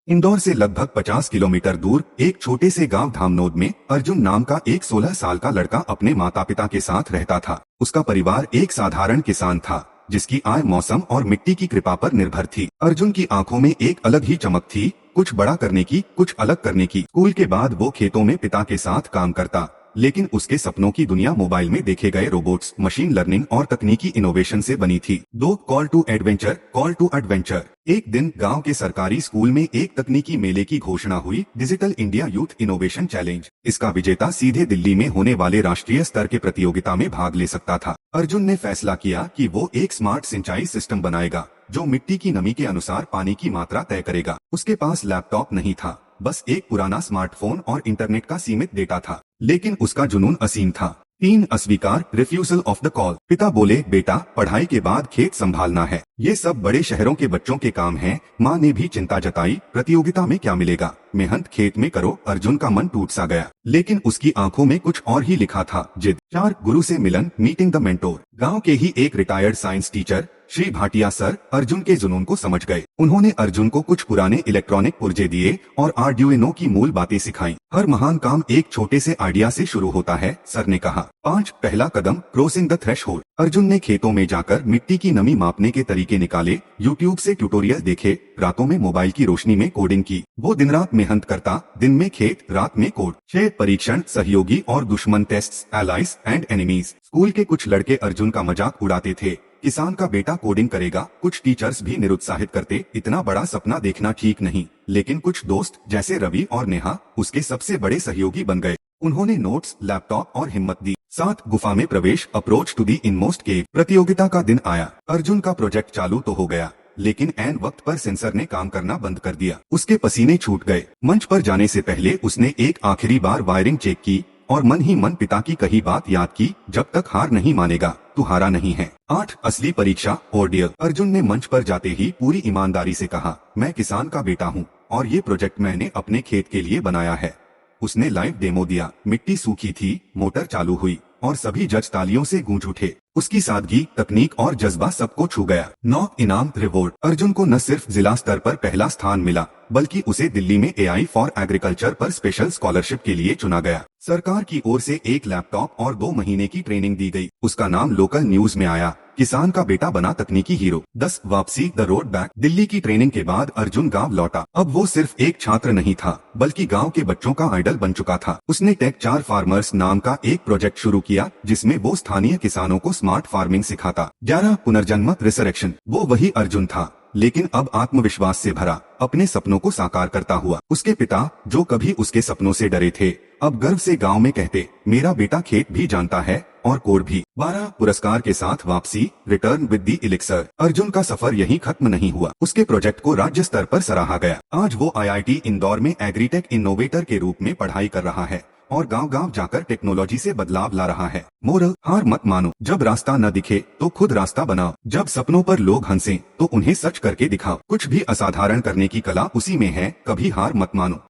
इंदौर से लगभग 50 किलोमीटर दूर एक छोटे से गांव धामनोद में अर्जुन नाम का एक 16 साल का लड़का अपने माता पिता के साथ रहता था। उसका परिवार एक साधारण किसान था, जिसकी आय मौसम और मिट्टी की कृपा पर निर्भर थी। अर्जुन की आंखों में एक अलग ही चमक थी, कुछ बड़ा करने की, कुछ अलग करने की। स्कूल के बाद वो खेतों में पिता के साथ काम करता, लेकिन उसके सपनों की दुनिया मोबाइल में देखे गए रोबोट्स, मशीन लर्निंग और तकनीकी इनोवेशन से बनी थी। दो कॉल टू एडवेंचर। एक दिन गांव के सरकारी स्कूल में एक तकनीकी मेले की घोषणा हुई, digital India youth innovation challenge. इसका विजेता सीधे दिल्ली में होने वाले राष्ट्रीय स्तर के प्रतियोगिता में भाग ले सकता था। अर्जुन ने फैसला किया कि वो एक स्मार्ट सिंचाई सिस्टम बनाएगा, जो मिट्टी की नमी के अनुसार पानी की मात्रा तय करेगा। उसके पास लैपटॉप नहीं था, बस एक पुराना स्मार्टफोन और इंटरनेट का सीमित डेटा था, लेकिन उसका जुनून असीम था। 3 अस्वीकार, रिफ्यूजल ऑफ द कॉल। पिता बोले, बेटा पढ़ाई के बाद खेत संभालना है, ये सब बड़े शहरों के बच्चों के काम हैं। माँ ने भी चिंता जताई, प्रतियोगिता में क्या मिलेगा, मेहनत खेत में करो। अर्जुन का मन टूट सा गया, लेकिन उसकी आंखों में कुछ और ही लिखा था, जिद। 4 गुरु से मिलन, मीटिंग द मेंटोर। गांव के ही एक retired science teacher Shri Bhatia sir Arjun के जुनून को समझ गए। उन्होंने अर्जुन को कुछ पुराने इलेक्ट्रॉनिक पुर्जे दिए और आर्डुइनो की मूल बातें सिखाई। हर महान काम एक छोटे से आइडिया से शुरू होता है, सर ने कहा। 5 पहला कदम, क्रॉसिंग द थ्रेशहोल्ड। अर्जुन ने खेतों में जाकर मिट्टी की नमी मापने के तरीके निकाले, यूट्यूब से ट्यूटोरियल देखे, रातों में मोबाइल की रोशनी में कोडिंग की। वो दिन रात मेहनत करता, दिन में खेत, रात में कोड। 6 परीक्षण, सहयोगी और दुश्मन tests, allies and enemies. School के कुछ लड़के अर्जुन का मजाक उड़ाते थे, किसान का बेटा कोडिंग करेगा। कुछ टीचर्स भी निरुत्साहित करते, इतना बड़ा सपना देखना ठीक नहीं। लेकिन कुछ दोस्त जैसे रवि और नेहा उसके सबसे बड़े सहयोगी बन गए। उन्होंने नोट्स, लैपटॉप और हिम्मत दी। 7 गुफा में प्रवेश, अप्रोच टू दी इनमोस्ट केव। प्रतियोगिता का दिन आया। अर्जुन का प्रोजेक्ट चालू तो हो गया, लेकिन ऐन वक्त पर सेंसर ने काम करना बंद कर दिया। उसके पसीने छूट गए। मंच पर जाने से पहले उसने एक आखिरी बार वायरिंग चेक की और मन ही मन पिता की कही बात याद की, जब तक हार नहीं मानेगा तू हारा नहीं है। 8 असली परीक्षा, ऑर्डियर। अर्जुन ने मंच पर जाते ही पूरी ईमानदारी से कहा, मैं किसान का बेटा हूँ और ये प्रोजेक्ट मैंने अपने खेत के लिए बनाया है। उसने लाइव डेमो दिया। मिट्टी सूखी थी, मोटर चालू हुई और सभी जज तालियों से गूंज उठे। उसकी सादगी, तकनीक और जज्बा सबको छू गया। 9 इनाम, रिवॉर्ड। अर्जुन को न सिर्फ जिला स्तर पर पहला स्थान मिला, बल्कि उसे दिल्ली में AI फॉर एग्रीकल्चर पर स्पेशल स्कॉलरशिप के लिए चुना गया। सरकार की ओर से एक लैपटॉप और 2 महीने की ट्रेनिंग दी गई। उसका नाम लोकल न्यूज में आया, किसान का बेटा बना तकनीकी हीरो। 10 वापसी, द रोड बैक। दिल्ली की ट्रेनिंग के बाद अर्जुन गांव लौटा। अब वो सिर्फ एक छात्र नहीं था, बल्कि गांव के बच्चों का आइडल बन चुका था। उसने टेक 4 फार्मर्स नाम का एक प्रोजेक्ट शुरू किया, जिसमें वो स्थानीय किसानों को स्मार्ट फार्मिंग सिखाता। 11 पुनर्जन्म, रिसरेक्शन। वो वही अर्जुन था, लेकिन अब आत्मविश्वास से भरा, अपने सपनों को साकार करता हुआ। उसके पिता, जो कभी उसके सपनों से डरे थे, अब गर्व से गांव में कहते, मेरा बेटा खेत भी जानता है और कोड भी। 12 पुरस्कार के साथ वापसी, return with the elixir. Arjun का सफर यहीं खत्म नहीं हुआ। उसके प्रोजेक्ट को राज्य स्तर पर सराहा गया। आज वो IIT इंदौर में एग्रीटेक इनोवेटर के रूप में पढ़ाई कर रहा है और गांव-गांव जाकर टेक्नोलॉजी से बदलाव ला रहा है। मोरल, हार मत मानो। जब रास्ता न दिखे तो खुद रास्ता बनाओ। जब सपनों पर लोग हंसे तो उन्हें सच करके दिखाओ। कुछ भी असाधारण करने की कला उसी में है, कभी हार मत मानो।